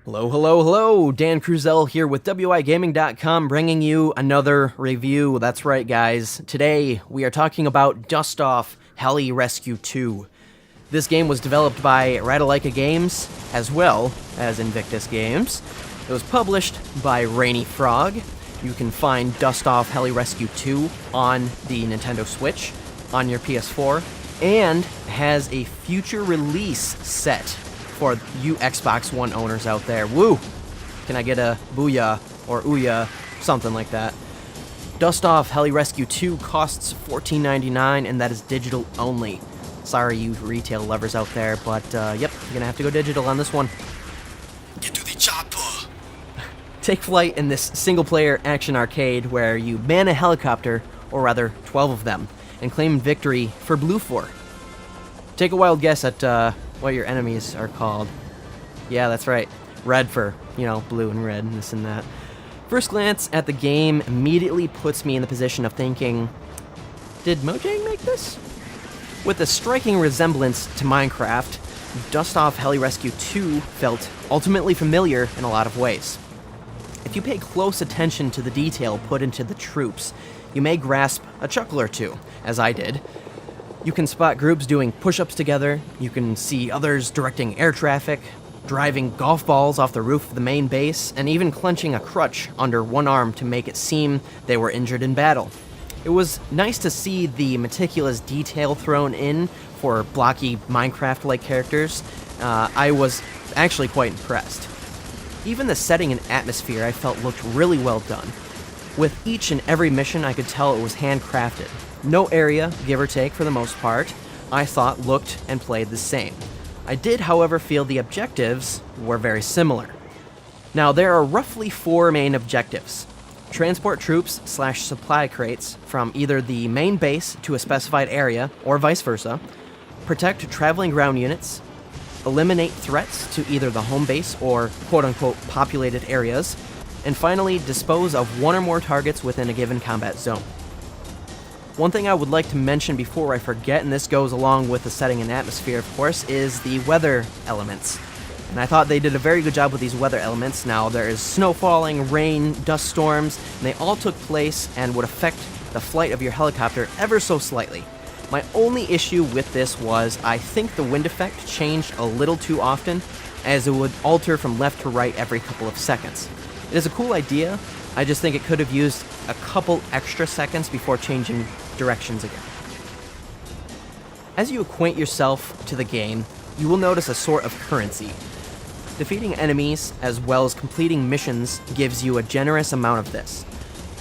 Hello, hello, hello! Dan Cruzel here with WIGaming.com bringing you another review. That's right, guys. Today, we are talking about Dustoff Heli Rescue 2. This game was developed by Radalaika Games, as well as Invictus Games. It was published by Rainy Frog. You can find Dustoff Heli Rescue 2 on the Nintendo Switch, on your PS4, and has a future release set for you Xbox One owners out there. Woo! Can I get a booyah or ooyah, something like that. Dustoff Heli Rescue 2 costs $14.99, and that is digital only. Sorry, you retail lovers out there, but yep, you're gonna have to go digital on this one. Get to the chopper! Take flight in this single-player action arcade where you man a helicopter, or rather 12 of them, and claim victory for Blue 4. Take a wild guess at what your enemies are called. Yeah, that's right. Red for, blue and red and this and that. First glance at the game immediately puts me in the position of thinking, did Mojang make this? With a striking resemblance to Minecraft, Dustoff Heli Rescue 2 felt ultimately familiar in a lot of ways. If you pay close attention to the detail put into the troops, you may grasp a chuckle or two, as I did. You can spot groups doing push-ups together, you can see others directing air traffic, driving golf balls off the roof of the main base, and even clenching a crutch under one arm to make it seem they were injured in battle. It was nice to see the meticulous detail thrown in for blocky Minecraft-like characters. I was actually quite impressed. Even the setting and atmosphere I felt looked really well done. With each and every mission, I could tell it was handcrafted. No area, give or take for the most part, I thought looked and played the same. I did, however, feel the objectives were very similar. Now, there are roughly 4 main objectives. Transport troops / supply crates from either the main base to a specified area, or vice versa. Protect traveling ground units. Eliminate threats to either the home base or quote-unquote populated areas. And finally, dispose of 1 or more targets within a given combat zone. One thing I would like to mention before I forget, and this goes along with the setting and atmosphere, of course, is the weather elements. And I thought they did a very good job with these weather elements. Now, there is snow falling, rain, dust storms, and they all took place and would affect the flight of your helicopter ever so slightly. My only issue with this was I think the wind effect changed a little too often, as it would alter from left to right every couple of seconds. It is a cool idea, I just think it could have used a couple extra seconds before changing directions again. As you acquaint yourself to the game, you will notice a sort of currency. Defeating enemies, as well as completing missions, gives you a generous amount of this.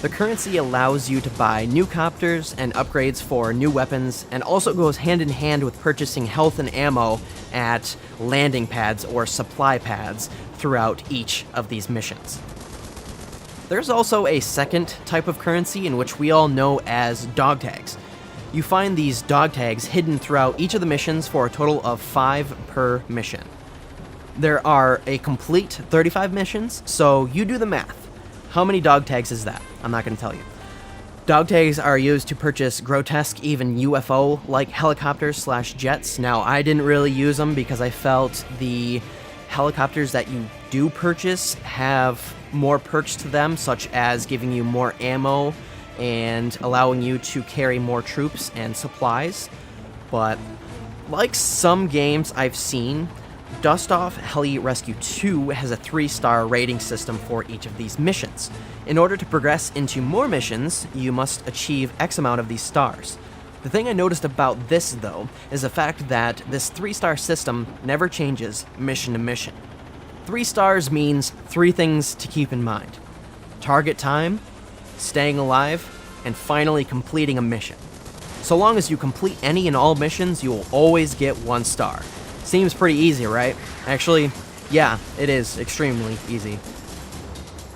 The currency allows you to buy new copters and upgrades for new weapons, and also goes hand in hand with purchasing health and ammo at landing pads or supply pads throughout each of these missions. There's also a second type of currency in which we all know as dog tags. You find these dog tags hidden throughout each of the missions for a total of 5 per mission. There are a complete 35 missions, so you do the math. How many dog tags is that? I'm not going to tell you. Dog tags are used to purchase grotesque, even UFO-like helicopters / jets. Now, I didn't really use them because I felt the helicopters that you do purchase have more perks to them, such as giving you more ammo and allowing you to carry more troops and supplies. But like some games I've seen, Dustoff Heli Rescue 2 has a 3-star rating system for each of these missions. In order to progress into more missions, you must achieve X amount of these stars. The thing I noticed about this, though, is the fact that this 3-star system never changes mission to mission. 3 stars means 3 things to keep in mind: target time, staying alive, and finally completing a mission. So long as you complete any and all missions, you will always get 1 star. Seems pretty easy, right? Actually, yeah, it is extremely easy.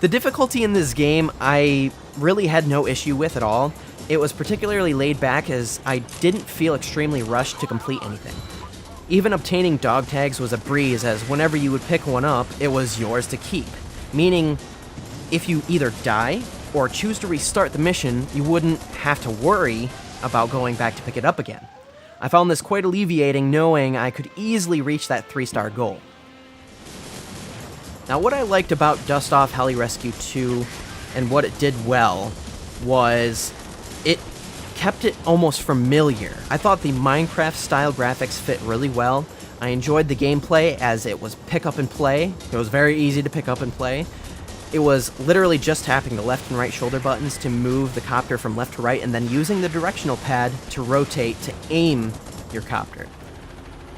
The difficulty in this game I really had no issue with at all. It was particularly laid back as I didn't feel extremely rushed to complete anything. Even obtaining dog tags was a breeze, as whenever you would pick one up, it was yours to keep. Meaning, if you either die or choose to restart the mission, you wouldn't have to worry about going back to pick it up again. I found this quite alleviating, knowing I could easily reach that 3-star goal. Now, what I liked about Dustoff Heli Rescue 2 and what it did well was it kept it almost familiar. I thought the Minecraft-style graphics fit really well. I enjoyed the gameplay as it was pick up and play. It was very easy to pick up and play. It was literally just tapping the left and right shoulder buttons to move the copter from left to right and then using the directional pad to rotate to aim your copter.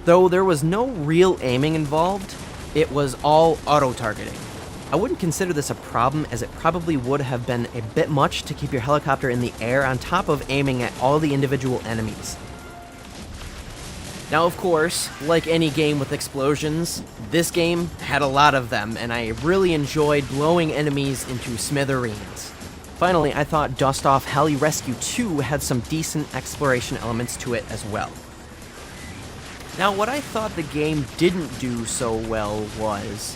Though there was no real aiming involved, it was all auto-targeting. I wouldn't consider this a problem, as it probably would have been a bit much to keep your helicopter in the air on top of aiming at all the individual enemies. Now, of course, like any game with explosions, this game had a lot of them, and I really enjoyed blowing enemies into smithereens. Finally, I thought Dustoff Heli Rescue 2 had some decent exploration elements to it as well. Now, what I thought the game didn't do so well was,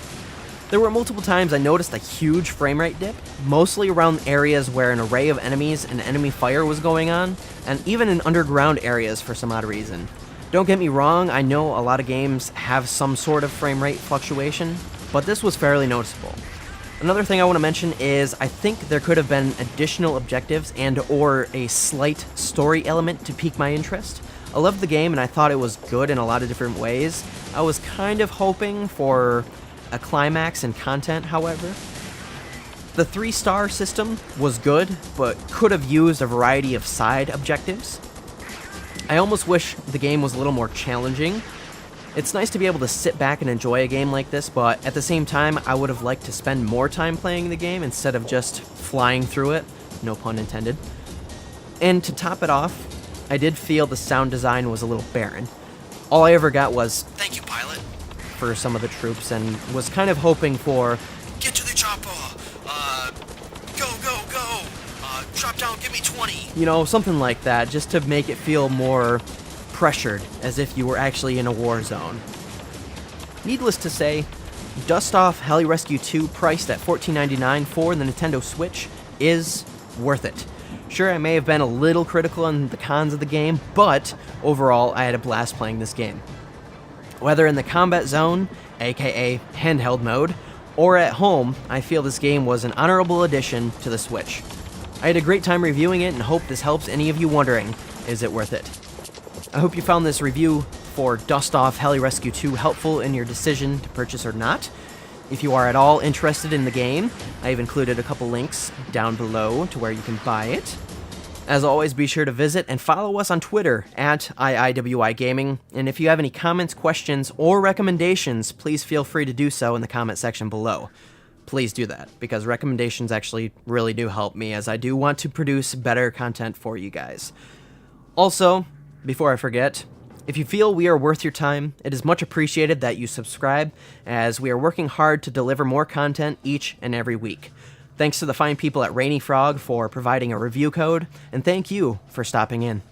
there were multiple times I noticed a huge frame rate dip, mostly around areas where an array of enemies and enemy fire was going on, and even in underground areas for some odd reason. Don't get me wrong, I know a lot of games have some sort of frame rate fluctuation, but this was fairly noticeable. Another thing I want to mention is I think there could have been additional objectives and or a slight story element to pique my interest. I loved the game and I thought it was good in a lot of different ways. I was kind of hoping for a climax and content, however. The 3-star system was good, but could have used a variety of side objectives. I almost wish the game was a little more challenging. It's nice to be able to sit back and enjoy a game like this, but at the same time, I would have liked to spend more time playing the game instead of just flying through it, no pun intended. And to top it off, I did feel the sound design was a little barren. All I ever got was, "Thank you, pilot," for some of the troops, and was kind of hoping for, Get to the chopper. Go, go, go. Drop down, give me 20. you know, something like that, just to make it feel more pressured, as if you were actually in a war zone. Needless to say, Dustoff Heli Rescue 2, priced at $14.99 for the Nintendo Switch, is worth it. Sure, I may have been a little critical on the cons of the game, but overall, I had a blast playing this game. Whether in the combat zone, aka handheld mode, or at home, I feel this game was an honorable addition to the Switch. I had a great time reviewing it and hope this helps any of you wondering, is it worth it? I hope you found this review for Dustoff Heli Rescue 2 helpful in your decision to purchase or not. If you are at all interested in the game, I have included a couple links down below to where you can buy it. As always, be sure to visit and follow us on Twitter at IIWI Gaming, and if you have any comments, questions, or recommendations, please feel free to do so in the comment section below. Please do that, because recommendations actually really do help me, as I do want to produce better content for you guys. Also, before I forget, if you feel we are worth your time, it is much appreciated that you subscribe, as we are working hard to deliver more content each and every week. Thanks to the fine people at Rainy Frog for providing a review code, and thank you for stopping in.